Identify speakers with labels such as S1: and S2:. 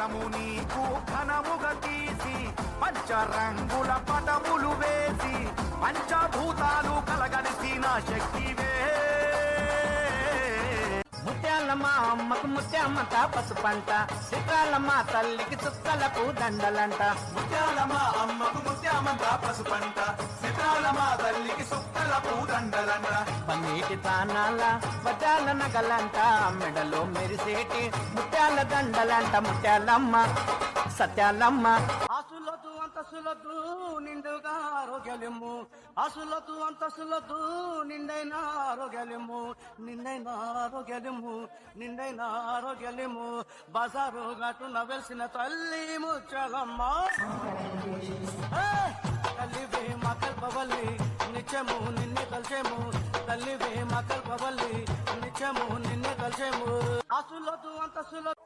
S1: మనము నీకు ఘనముగా తీసి పంచరంగుల పటములు వేసి పంచభూతాలు కలగలిసిన శక్తివే.
S2: ముత్యాలమ్మ అమ్మకు ముత్యామంత పసుపంట, చిత్రాలమ్మ తల్లికి చుక్కలకు దండలంట.
S1: ముత్యాలమ్మ అమ్మకు ముత్యామంత పసుపంట, చిత్రాలమ్మ తల్లికి సుక్కలకు దండలంట.
S2: పన్నీటి తానాల వజ్రాల నగలంట, మెడలో మెరిసేటి ముత్యాల దండలంట. ముత్యాలమ్మ సత్యాలమ్మ ఆసులతు అంతసులతు నిండుగా ఆరోగ్యము, ఆసులతు అంతసులతు నిండైన ఆరోగ్యము, నిండైన ఆరోగ్యము, నిండైన ఆరోగ్యము. బజారు గట్టున వెలిసిన తల్లి ముత్యాలమ్మ, తల్లివే మా కల్పవల్లి నిత్యము నిన్నే కలిసేము, తల్లివే మా కల్పవల్లి నిత్యము నిన్నే కలిసేము. ఆసులతు అంతసులతు